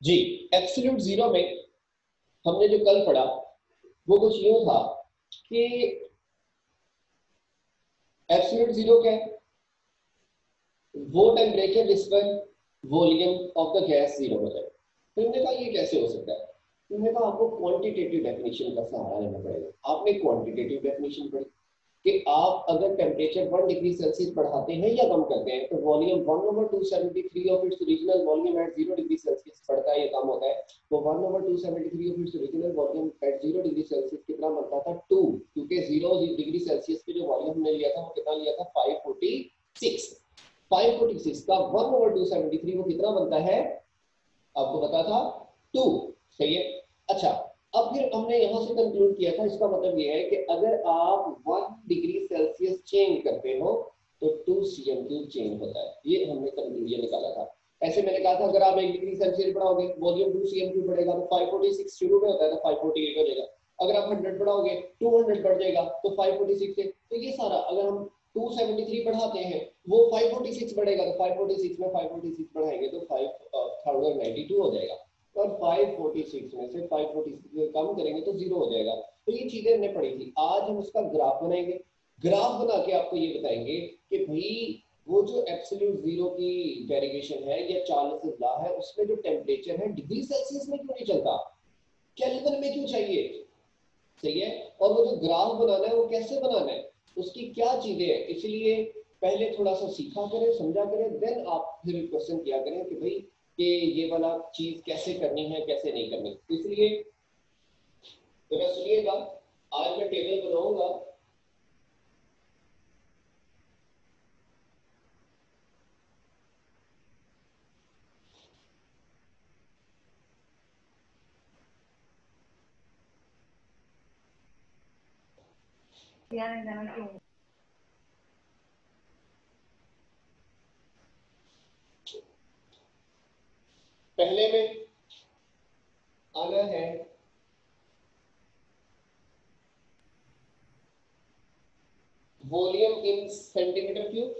जी, absolute zero में हमने जो कल पढ़ा वो कुछ यूं था कि एब्सोल्यूट जीरो क्या है? वो टेम्परेचर जिस पर volume of the gas zero हो जाए। तो हमने कहा ये कैसे हो सकता है? तो हमने कहा आपको क्वांटिटेटिव डेफिनेशन का सहारा लेना पड़ेगा। आपने क्वांटिटेटिव डेफिनेशन पढ़ी कि आप अगर टेम्परेचर 1 डिग्री सेल्सियस बढ़ाते हैं या कम करते हैं तो volume 1/273 of its original volume at 0 degree Celsius बढ़ता है या कम होता है। तो 1/273 of its original volume at 0 degree Celsius कितना बनता था? 2, क्योंकि 0 डिग्री सेल्सियस पे जो वॉल्यूम हमने लिया था वो कितना लिया था? 546। 546 का 1/273 वो कितना बनता है? आपको पता था? 2। सही है। अच्छा, अब फिर हमने यहां से कंक्लूड किया था, इसका मतलब ये है कि अगर आप 1 डिग्री सेल्सियस चेंज करते हो तो 2 cm³ चेंज होता है। ये हमने कंक्लूजन निकाला था। ऐसे मैंने कहा था अगर आप 1 डिग्री सेल्सियस बढ़ाओगे वॉल्यूम 2 cm³ बढ़ेगा तो 546 शुरू में होता है तो 548 हो जाएगा। अगर आप 100 बढ़ाओगे 200 बढ़ जाएगा तो 546 से। तो ये सारा अगर हम 273 बढ़ाते हैं वो 546 बढ़ेगा तो 546 में 546 बढ़ाएंगे तो 5092 हो जाएगा। और 546 में से 546 कम करेंगे तो 0 हो जाएगा। तो ये चीजें हमने पढ़ी थी। आज हम उसका ग्राफ बनाएंगे। ग्राफ बना के आपको ये बताएंगे कि भाई वो जो एब्सोल्यूट जीरो की डेरिवेशन है या चार्ल्स लॉ है उसमें जो टेम्परेचर है डिग्री सेल्सियस में क्यों नहीं चलता, केल्विन में क्यों चाहिए। सही है। और वो जो ग्राफ बनाना है वो कैसे बनाना है, उसकी क्या चीजें हैं। इसलिए पहले थोड़ा सा सीखा करें, समझा करें, देन आप फिर क्वेश्चन किया करें कि भाई कि ये वाला चीज कैसे करनी है कैसे नहीं करनी। इसलिए जरा सुनिएगा, आज मैं टेबल बनाऊंगा। पहले में आना है वॉल्यूम इन सेंटीमीटर क्यूब,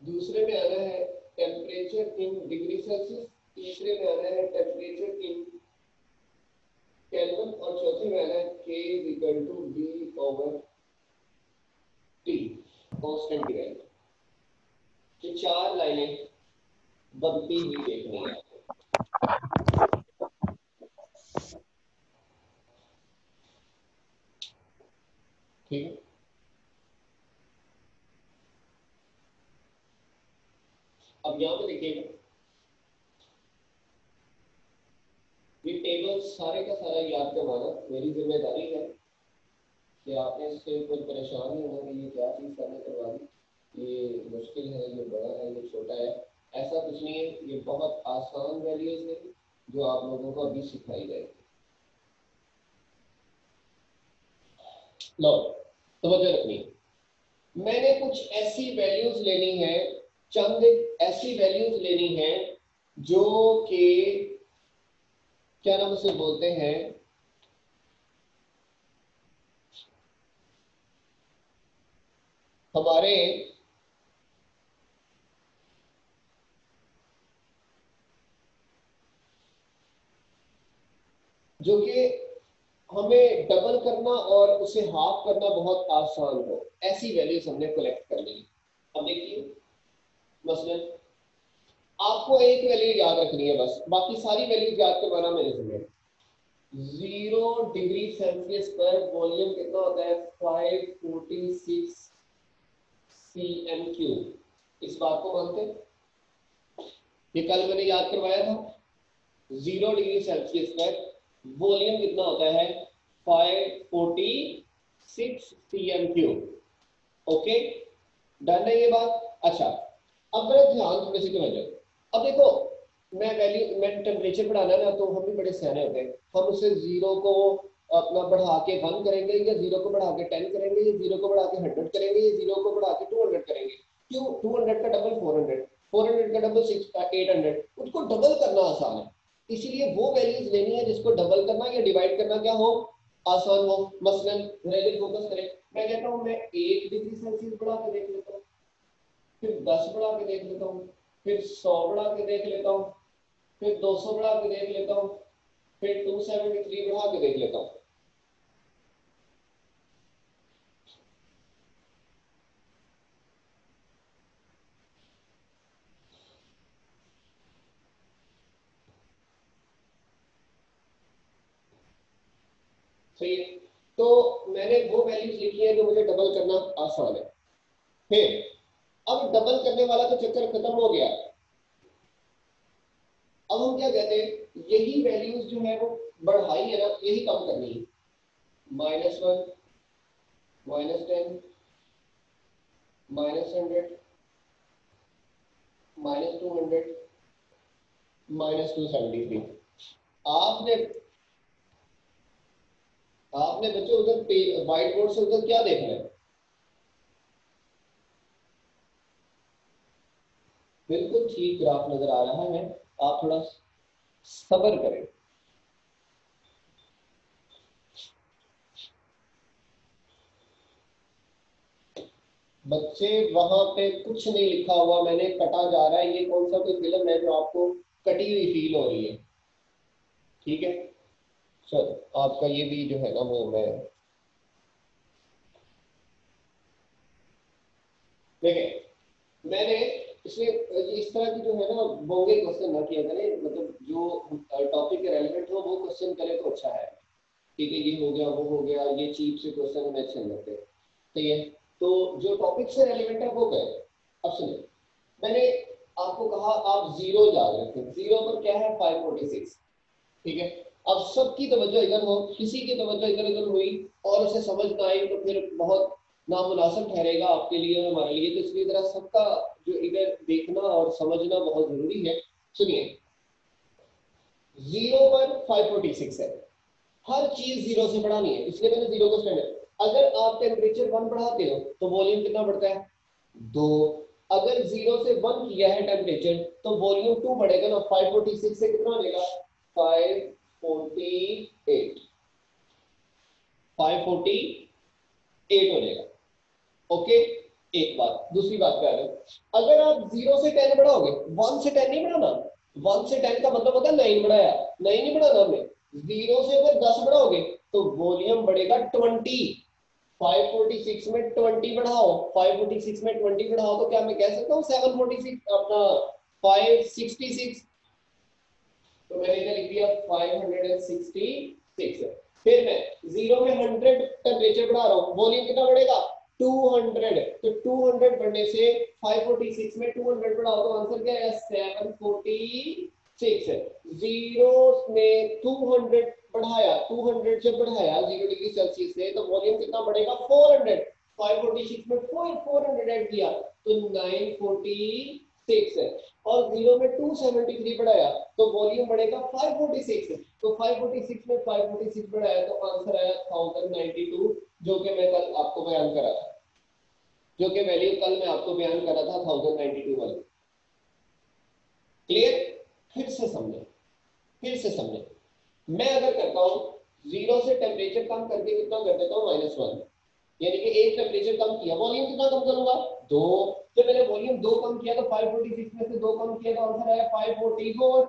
दूसरे में आना है टेम्परेचर इन डिग्री सेल्सियस, तीसरे में आना है टेम्परेचर इन केल्विन और चौथे में आना है K = V/T कांस्टेंट की वैल्यू। ये चार लाइनें बनती हुई देखनी है। ठीक है। अब यहां पे देखिएगा, ये टेबल सारे का सारा याद करवाना मेरी जिम्मेदारी है कि आपने इससे कोई परेशान नहीं होना कि ये क्या चीज करने करवा दी, ये मुश्किल है, ये बड़ा है, ये छोटा है। ऐसा कुछ नहीं है, ये बहुत आसान वैल्यूज है जो आप लोगों को अभी सिखाई जाएगी। लो, तवज्जो रखनी है। मैंने कुछ ऐसी वैल्यूज लेनी है, चंद ऐसी वैल्यूज लेनी है जो कि क्या नाम उसे बोलते हैं, हमारे जो कि हमें डबल करना और उसे हाफ करना बहुत आसान हो, ऐसी वैल्यूज हमने कलेक्ट करनी है। अब देखिए, मसलन आपको एक वैल्यू याद रखनी है बस, बाकी सारी वैल्यूज याद करवाना मेरे जिम्मे। 0 डिग्री सेल्सियस पर वॉल्यूम कितना होता है? 546 cm³। इस बात को मानते हैं? ये कल मैंने याद करवाया था। 0 डिग्री सेल्सियस पर वॉल्यूम कितना होता है? 546 cm³। ओके, डन है ये बात। अच्छा, अब मेरा ध्यान थोड़े से तवज्जो। अब देखो, मैं टेम्परेचर बढ़ाना ना तो हम भी बड़े सियाने होते हैं। हम उसे जीरो को अपना बढ़ा के 1 करेंगे या जीरो को बढ़ा के 10 करेंगे या जीरो को बढ़ा के 100 करेंगे या जीरो को बढ़ा के 200 करेंगे। क्यों? 200 का डबल 400, 400 का डबल 800, उसको डबल करना आसान है। इसलिए वो वैल्यूज लेनी है जिसको डबल करना या डिवाइड करना क्या हो, आसान हो। मसलन फोकस करें, मैं कहता हूँ मैं 1 डिग्री सेल्सियस बढ़ा के देख लेता हूँ, फिर 10 बढ़ा के देख लेता हूँ, फिर 100 बढ़ा के देख लेता हूँ। फिर 200 बढ़ा के देख लेता हूँ, फिर 273 बढ़ा के देख लेता हूँ। सही है, तो मैंने वो वैल्यूज लिखी है जो मुझे डबल करना आसान है। फिर अब डबल करने वाला तो चक्कर खत्म हो गया। अब हम क्या कहते हैं, यही वैल्यूज जो है वो बढ़ाई है ना, यही कम करनी है। -1, -10, -100, -200, -273। आपने आपने बच्चों उधर व्हाइट बोर्ड से उधर क्या देखना है? बिल्कुल ठीक ग्राफ नजर आ रहा है, आप थोड़ा सब्र करें। बच्चे वहां पे कुछ नहीं लिखा हुआ, मैंने कटा जा रहा है, ये कौन सा कोई फिल्म है जो आपको कटी हुई फील हो रही है? ठीक है, चलो आपका ये भी जो है ना वो मैं देखें, मैंने इसलिए इस तरह की जो है ना बोंगे क्वेश्चन ना किया करें, मतलब जो टॉपिक के रेलिवेंट हो वो क्वेश्चन करे तो अच्छा है। ठीक है, ये हो गया वो हो गया, ये चीप से क्वेश्चन हमें अच्छे नहीं लगते। ठीक है, तो जो टॉपिक से रेलिवेंट है वो गए। अब सुनिए, मैंने आपको कहा आप जीरो याद रखें, जीरो पर क्या है 546। ठीक है, अब सबकी तवज्जो इधर हो, किसी की तवज्जो इधर उधर हुई और उसे समझ ना आई तो फिर बहुत नामुनासिब ठहरेगा आपके लिए और हमारे लिए, तो इसलिए जरा सबका जो इधर देखना और समझना बहुत जरूरी है। सुनिए, जीरो पर 546 है, हर चीज जीरो से बढ़ानी है, इसलिए मैंने जीरो को स्टैंडर्ड। अगर आप टेम्परेचर 1 बढ़ाते हो तो वॉल्यूम कितना बढ़ता है? 2। अगर जीरो से 1 किया है टेम्परेचर तो वॉल्यूम 2 बढ़ेगा ना, 546 से कितना बनेगा? 548, 548 हो जाएगा। ओके, एक बात। दूसरी बात क्या है, अगर आप 0 से 10 बढ़ाओगे, 1 से 10 नहीं बढ़ाना, 1 से 10 का मतलब होता है 9 बढ़ाया, 9 नहीं बढ़ाना हमने। 0 से अगर 10 बढ़ाओगे तो वॉल्यूम बढ़ेगा 20। 546 में 20 बढ़ाओ, 546 में 20 बढ़ाओ तो क्या मैं कह सकता हूँ 746 अपना 566? तो मैंने क्या लिख दिया 566। फिर मैं जीरो में 100 टेम्परेचर बढ़ा रहा हूँ, वॉल्यूम कितना बढ़ेगा? 200। तो 200 बढ़ने से 546 में 200 बढ़ाओ तो आंसर क्या है? 746। जीरो में 200 बढ़ाया, 200 जब बढ़ाया 0 डिग्री सेल्सियस से तो वॉल्यूम कितना बढ़ेगा? 400। 546 में 400 ऐड किया तो 946 है, और जीरो में 273 बढ़ाया तो वॉल्यूम बढ़ेगा 546। तो 546 में 546 बढ़ाया तो आंसर आया 1092, जो कि मैं कल आपको बयान करा था, जो कि वैल्यू कल मैं आपको बयान करा था 1092 वाली। क्लियर? फिर से समझे, फिर से समझे। मैं अगर करता हूं जीरो से टेम्परेचर कम करके कितना कर देता हूं? -1, यानी कि एक टेम्परेचर कम किया, वॉल्यूम कितना कम करूंगा? 2। जब मैंने वॉल्यूम 2 कम किया तो 546 में से 2 कम किया तो आंसर आया 544।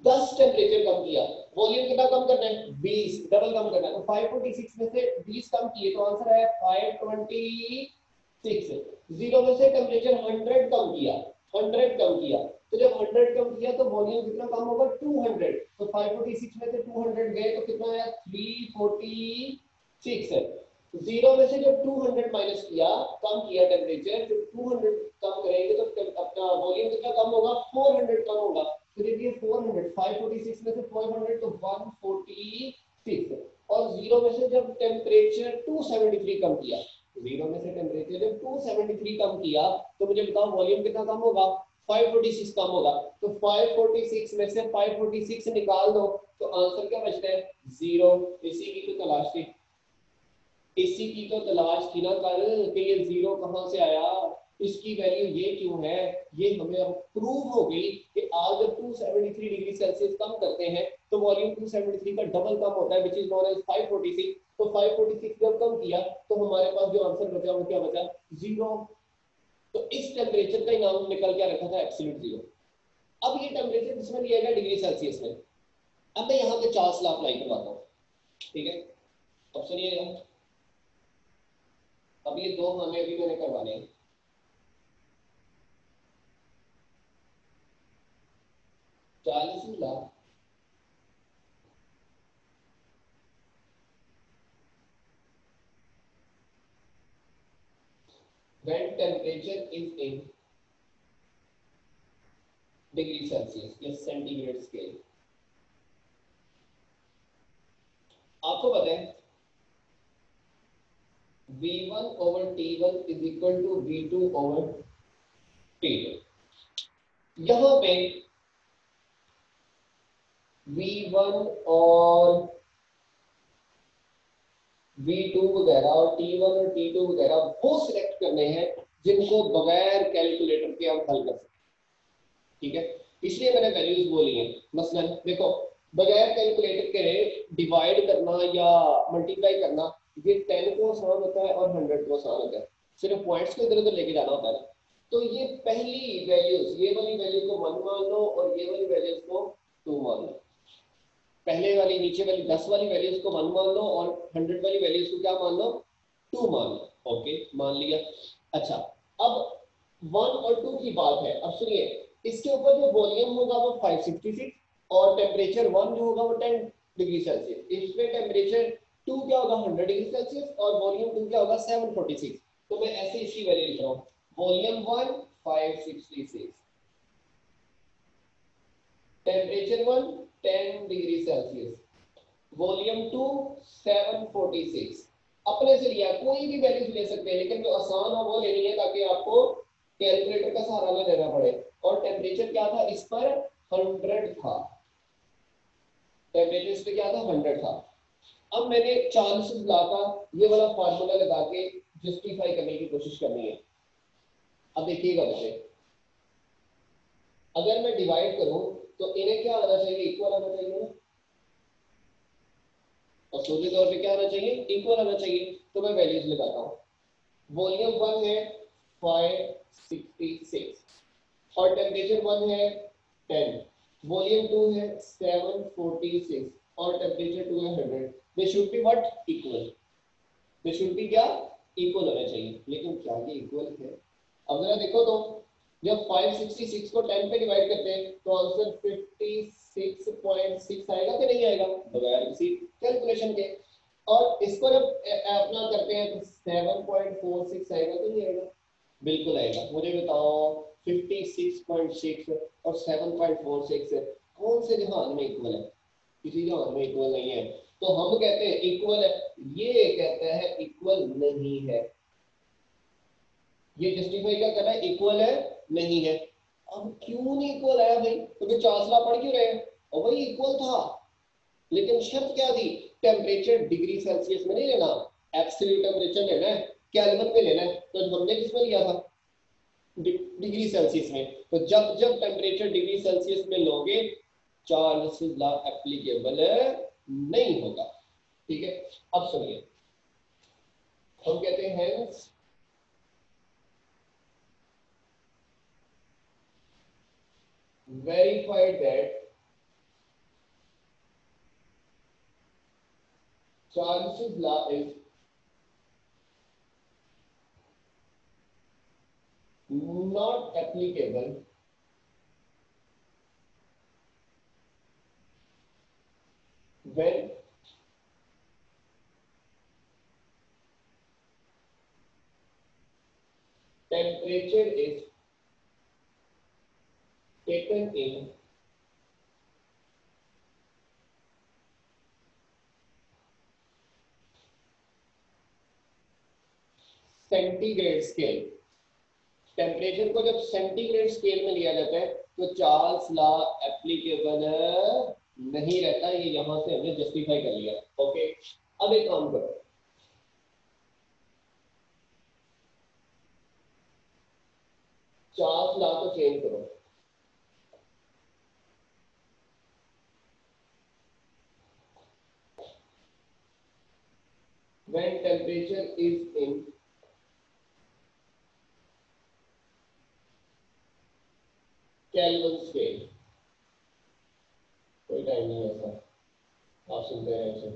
10 टेम्परेचर कम किया, वॉल्यूम कितना कम करना है? 20, डबल कम करना है, तो 546 में से 20 कम किए तो आंसर आया 526। जीरो में से टेम्परेचर 100 कम किया, 100 कम किया, तो जब 100 कम किया तो वॉल्यूम कितना कम होगा? 200। तो 546 में से 200 गए तो कितना आया? 346 है। जीरो में से जब 200 माइनस किया, कम किया टेम्परेचर, जब 200 कम करेंगे तो अपना वॉल्यूम कितना कम होगा? 400 कम होगा। तो देखिए 400, 546 में से 400 तो 146, और जीरो में से जब टेम्परेचर 273 कम किया, जीरो में से टेम्परेचर जब 273 कम किया तो मुझे बताओ वॉल्यूम कितना कम होगा? 546 कम होगा। तो 546 में से 546 निकाल दो तो आंसर क्या बचता है? 0। इसी की तो तलाश थी, इसी की तो तलाश थी ना कल कि ये जीरो कहां से आया, इसकी वैल्यू ये क्यों है। ये हमें अब प्रूव हो गई कि आज जब 273 डिग्री सेल्सियस कम करते हैं तो वॉल्यूम 273 का डबल कम होता है, विच इज नोन एज 546। तो 546 जब कम किया तो हमारे पास जो आंसर बचा वो क्या बचा? 0। तो इस टेम्परेचर का ही नाम निकल क्या रखा था? Absolute zero. अब ये टेम्परेचर जिसमें लिया गया डिग्री सेल्सियस में, अब मैं यहाँ पे चार्ल्स लॉ अप्लाई करवाता हूँ, ठीक है। अब सुनिएगा, अब ये दो हमें अभी मैंने करवाने हैं। Charles law when temperature is in degree Celsius या सेंटीग्रेड स्केल। आपको पता है V1 over T1 is equal to V2 over T2। यहाँ पे V1 और V2 वगैरह और T1 और T2 वगैरह वो सिलेक्ट करने हैं जिनको बगैर कैलकुलेटर के आप हल कर सकते, ठीक है। इसलिए मैंने वैल्यूज बोली हैं। मसलन देखो, बगैर कैलकुलेटर के डिवाइड करना या मल्टीप्लाई करना, ये 10 को आसान होता है और 100 को आसान होता है, सिर्फ पॉइंट्स को इधर उधर लेके जाना होता है। तो ये पहली वैल्यूज, ये वाली वैल्यू को 1 मान लो और ये वाली वैल्यूज को 2 मान लो। पहले वाली नीचे वाली 10 वाली वैल्यूज को 1 मान लो और 100 वाली वैल्यूज को क्या मान लो, 2 मान लो। ओके, मान लिया। अच्छा, अब 1 और 2 की बात है। अब सुनिए, इसके ऊपर जो वॉल्यूम होगा वो 566 और टेम्परेचर 1 जो होगा वो 10 डिग्री सेल्सियस। इसमें टेम्परेचर 2 क्या होगा 100 डिग्री सेल्सियस और वॉल्यूम 2 क्या होगा 746। तो मैं ऐसे इसकी वैल्यू लिख रहा हूँ, volume 1 566, temperature 1 10 degree Celsius, volume 2 746। अपने से लिया, कोई भी वैल्यू ले सकते हैं लेकिन जो आसान हो वो लेनी है ताकि आपको कैलकुलेटर का सहारा ना लेना पड़े। और टेम्परेचर क्या था इस पर 100 था, टेम्परेचर इस पे क्या था 100 था। अब मैंने चार्ल्स लॉ का ये वाला फार्मूला लगा के जस्टिफाई करने की कोशिश करनी है। अब देखिएगा बच्चे, अगर मैं डिवाइड करूं तो इन्हें क्या आना चाहिए, इक्वल आना चाहिए ना, और सूत्री तौर पे क्या आना चाहिए, इक्वल आना चाहिए। तो मैं वैल्यूज लगाता हूँ, वॉल्यूम 1 है 566 और टेम्परेचर 1 है 10, वॉल्यूम 2 है 746 और टेम्परेचर 2 है 100। They should be what, equal. They should be क्या, इक्वल होना चाहिए। लेकिन क्या ये इक्वल है? अब जरा देखो तो, जब 566 को 10 पे डिवाइड करते हैं तो आंसर 56.6 आएगा कि नहीं आएगा, बगैर किसी कैलकुलेशन के। और इसको जब अपना करते हैं तो 7.46 आएगा कि नहीं आएगा, बिल्कुल आएगा। मुझे बताओ 56.6 और 7.46 कौन से जहान में इक्वल है, किसी जहान में इक्वल नहीं है। तो हम कहते हैं इक्वल है, ये कहता है इक्वल नहीं है। ये जस्टिफाई क्या कर रहा है, इक्वल है नहीं है। अब क्यों नहीं इक्वल आया भाई, क्योंकि चार्ल्स पढ़ क्यों रहे हैं, और वही इक्वल था। लेकिन शर्त क्या थी, टेम्परेचर डिग्री सेल्सियस में नहीं लेना, एब्सोल्यूट टेम्परेचर लेना है, केल्विन में लेना है। तो हमने किसमें लिया था, डिग्री सेल्सियस में। तो जब जब टेम्परेचर डिग्री सेल्सियस में लोगे चार्ल्स लॉ एप्लीकेबल नहीं होगा, ठीक है। अब सुनिए, हम कहते हैं hence verified that Charles's law is not applicable when temperature is taken in centigrade scale. Temperature को जब सेंटीग्रेड स्केल में लिया जाता है तो चार्ल्स लॉ एप्लीकेबल नहीं रहता। ये यहां से हमने जस्टिफाई कर लिया। ओके, अब एक काम करो, चार्ल्स लॉ को चेंज करो। When temperature is in Kelvin scale, नहीं है ऐसा, आप सुनते हैं ऐसे।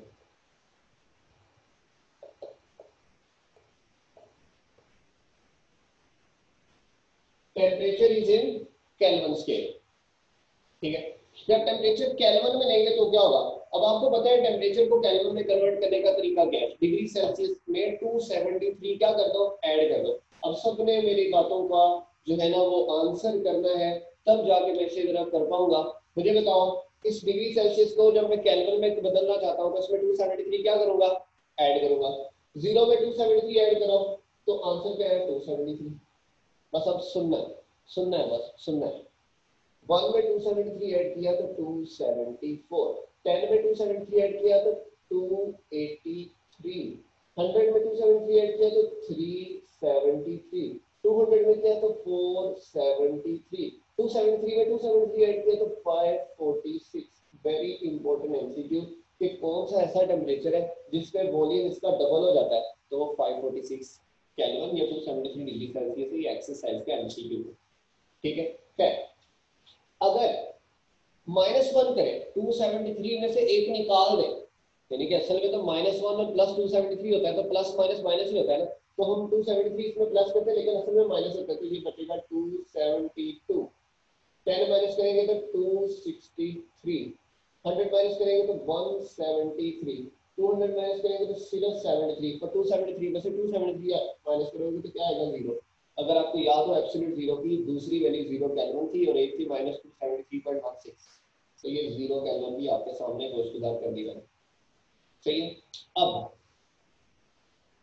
Temperature is in kelvin scale, ठीक है। जब टेम्परेचर केल्विन में लेंगे तो क्या होगा, अब आपको पता है टेम्परेचर को केल्विन में कन्वर्ट करने का तरीका क्या है, डिग्री सेल्सियस में 273 क्या कर दो, ऐड कर दो। अब सबने मेरी बातों का जो है ना वो आंसर करना है, तब जाके मैं इसे जरा कर पाऊंगा। मुझे बताओ, इस डिग्री सेल्सियस को जब मैं केल्विन में बदलना चाहता हूँ तो इसमें 273 क्या करूंगा, ऐड करूंगा। 0 में 273 ऐड करो तो आंसर क्या है, 273। बस अब सुनना है, बस सुनना है। 1 में 273 ऐड किया तो 274, 10 में 273 ऐड किया तो 283, 100 में 273 ऐड किया तो 373, 200 में किया तो 473, 273 में 273 ऐड किया तो 546। वेरी इंपॉर्टेंट एमसीक्यू कि कौन सा ऐसा टेम्परेचर है जिसमें वॉल्यूम इसका डबल हो जाता है, तो वो 546 केल्विन या 273 डिग्री सेल्सियस ये एक्सरसाइज का एमसीक्यू, ठीक है। फिर अगर -1 करें, 273 में से एक निकाल दें, यानी कि असल में तो -1 और प्लस 273 होता है, तो प्लस माइनस माइनस ही होता है ना, तो हम 273 इसमें प्लस करते हैं लेकिन असल में माइनस होता है, तो ये बचेगा 272। 10 माइनस करेंगे तो 263, 100 माइनस करेंगे तो 173, 200 माइनस करेंगे तो सिर्फ 73, और 273 में से 273 माइनस करोगे तो क्या आएगा, 0। अगर आपको याद हो एब्सोल्यूट जीरो की दूसरी वैल्यू 0 केल्विन थी और एक थी -273.16, तो ये 0 केल्विन भी आपके सामने रोशनदार कर दी मैंने, सही है। अब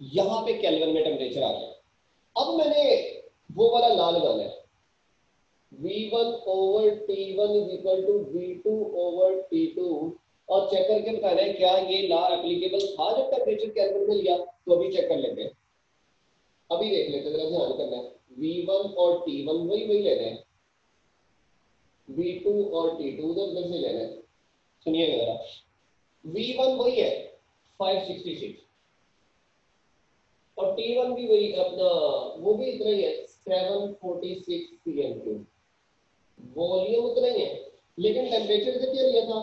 यहाँ पे केल्विन में टेम्परेचर आ गया। अब मैंने वो वाला ला लगाना है, V1 over T1 is equal to V2 over T2, और चेक करके बताना है क्या ये लॉ एप्लीकेबल था जब टेम्परेचर केल्विन में लिया, तो अभी चेक कर लेते हैं, अभी देख लेते हैं, जरा ध्यान करना है। V1 और T1 वही लेना है, V2 और T2 उधर से लेना है। सुनिएगा जरा, V1 वही है 566 और T1 भी वही अपना, वो भी इतना ही है 746 cm3, वॉल्यूम उतना ही है, लेकिन टेम्परेचर से क्या लिया था,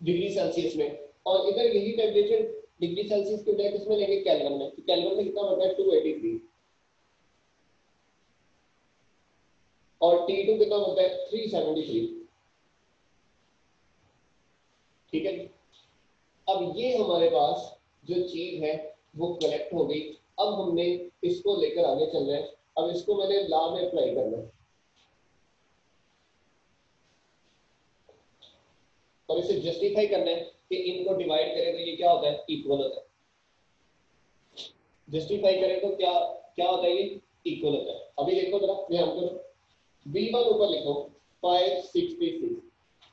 डिग्री सेल्सियस में, और इधर यही टेम्परेचर डिग्री सेल्सियस के बजाय किसमें लेंगे, केल्विन में। तो केल्विन में कितना बनता है, 283, और T2 कितना बनता है, 373, ठीक है। अब ये हमारे पास जो चीज है वो कलेक्ट हो गई। अब हमने इसको लेकर आगे चलना है, अब इसको मैंने लॉ में अप्लाई करना है और इसे जस्टिफाई करना है कि इनको डिवाइड करें तो ये क्या होता है, इक्वल होता है। जस्टिफाई करें तो क्या क्या होता है, ये इक्वल होता है। अभी देखो जरा ध्यान करो, V1 ऊपर लिखो 566,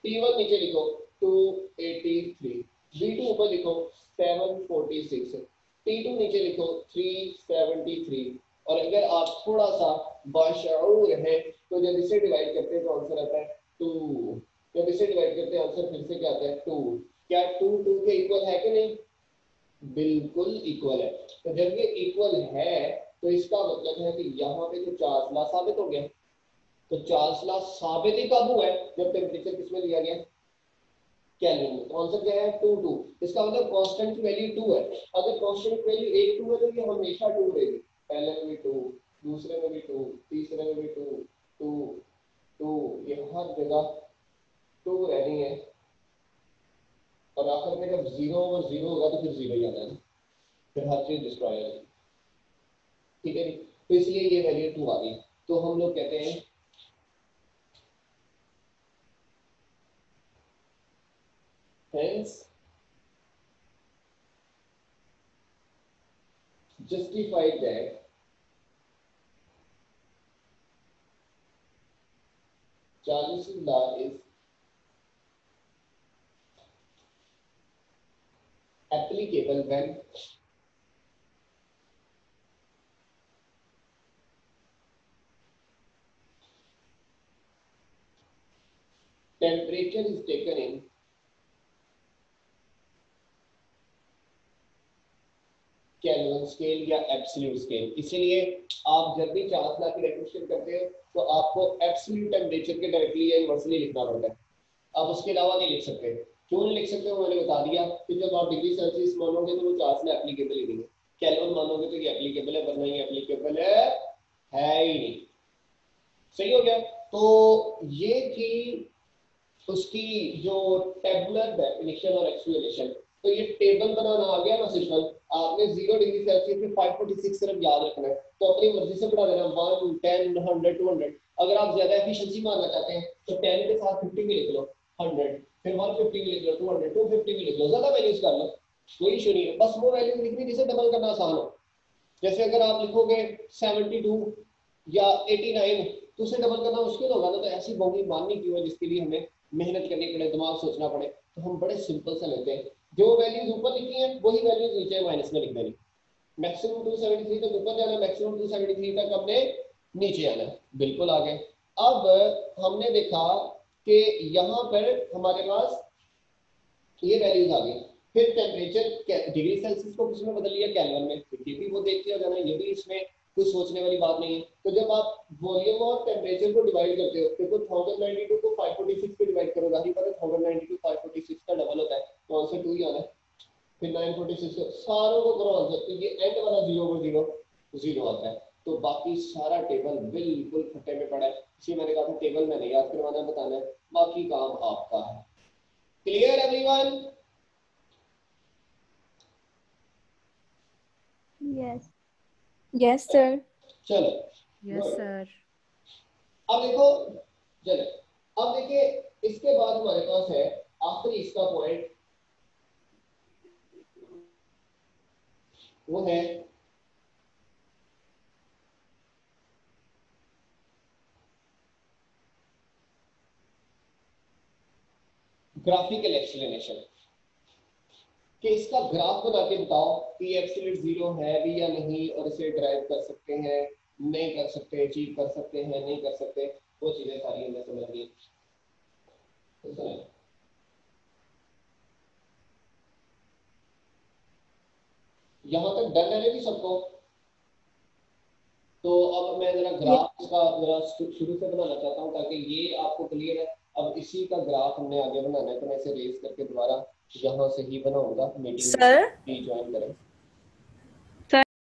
T1 नीचे लिखो 283, V2 ऊपर लिखो 746, T2 नीचे लिखो 373, और अगर आप थोड़ा सा बाशऊर है तो जब इसे डिवाइड करते हैं तो आंसर आता है 2, जब इसे डिवाइड करते हैं आंसर फिर से क्या आता है, 2। क्या 2 2 के इक्वल है कि नहीं, बिल्कुल इक्वल है। तो जब ये इक्वल है तो इसका मतलब है कि यहाँ पे तो चार्ल्स लॉ साबित हो गया। तो चार्ल्स लॉ साबित ही कब हुआ है, जब टेम्परेचर किसमें लिया गया, केल्विन में। तो आंसर क्या है, 2 2। इसका मतलब कांस्टेंट की वैल्यू 2 है। अगर कांस्टेंट की वैल्यू 1 2 है तो ये हमेशा 2 रहेगी, पहले में भी 2, दूसरे में भी 2, तीसरे में भी 2 2 2, ये हर जगह 2 रहनी है, और आखिर में जब 0 और 0 होगा तो फिर 0 ही आना है, फिर हर चीज डिस्ट्रॉय हो जाएगी, ठीक है। तो इसलिए ये वैल्यू 2 आ गई। तो हम लोग कहते हैं hence justified that Charles' law is applicable when temperature is taken in kelvin scale या एब्सोल्यूट स्केल। इसीलिए आप जब भी चार्ल्स लॉ की डेफिनेशन करते हो तो आपको एब्सोल्यूट टेम्परेचर के डायरेक्टली या इनवर्सली लिखना पड़ता है, आप उसके अलावा नहीं लिख सकते। क्यों नहीं लिख सकते हो मैंने बता दिया कि जब आप डिग्री सेल्सियस मानोगे तो वो चार्ज में एप्लीकेबल ही नहीं है, केल्विन मानोगे तो ये एप्लीकेबल है, वरना ये एप्लीकेबल है ही नहीं। सही हो गया। तो ये थी उसकी जो टेबुलर डेफिनेशन और एक्सप्लेनेशन। तो ये टेबल बनाना आ गया ना सिस्टम, आपने 0 डिग्री सेल्सियस में 546 सिर्फ याद रखना है, तो अपनी मर्जी से बढ़ा देना 1 10 100 200। अगर आप ज्यादा एफिशिएंसी मानना चाहते हैं तो 10 के साथ 50 भी लिख लो, 100 फिर 150 भी लिख लो, 200 250 भी लिख लो, ज्यादा वैल्यूज कर लो, कोई इशू नहीं है, बस वो वैल्यूज लिखनी जिसे डबल करना आसान हो। जैसे अगर आप लिखोगे 72 या 89 तो उसे डबल करना मुश्किल होगा ना, तो ऐसी बोगी माननी क्यों है जिसके लिए हमें मेहनत करनी पड़े, दिमाग सोचना पड़े। तो हम बड़े सिंपल सा लेते हैं, जो वैल्यूज ऊपर लिखी है वही वैल्यूज नीचे माइनस में लिख देनी। मैक्सिमम 273 तक ऊपर जाना, मैक्सिमम 273 तक हमने नीचे आना। बिल्कुल आ गए। अब हमने देखा कि यहाँ पर हमारे पास ये वैल्यूज आ गई। फिर टेम्परेचर डिग्री सेल्सियस को किसमें बदल लिया, केल्विन में, तो ये भी वो देखते हो जाना, ये भी इसमें कुछ सोचने वाली बात नहीं है। तो जब आप वॉल्यूम और टेम्परेचर को डिवाइड करते हो, देखो 1092 को 546 पे डिवाइड करो, जाहिर बात है 1092 546 का डबल होता है, तो आंसर 2 ही आना है। फिर 946 को सारों को करो आंसर, तो ये एंड वाला 0 को 0 0 आता है। तो बाकी सारा टेबल बिल्कुल फटे में पड़ा है। इसी मैंने कहा था टेबल मैंने याद करवाना बताना है, बाकी काम आपका है। Clear everyone? Yes yes sir. चलो यस सर। अब देखो, चलो अब देखिए, इसके बाद हमारे पास है आखिरी इसका पॉइंट, वो है ग्राफिकल एक्सप्लेनेशन, कि इसका ग्राफ बना के बताओ कि एब्सोल्यूट 0 है भी या नहीं, और इसे ड्राइव कर सकते हैं नहीं कर सकते, अचीव कर सकते हैं नहीं कर सकते, वो चीजें सारी हमें समझ गई। यहां तक डन है भी सबको? तो अब मैं जरा ग्राफ इसका जरा शुरू से बनाना चाहता हूँ ताकि ये आपको क्लियर है। अब इसी का ग्राफ हमने आगे बनाना है, तो मैं इसे रेज करके दोबारा यहाँ से ही बनाऊंगा, मीटिंग सर ज्वाइन करें।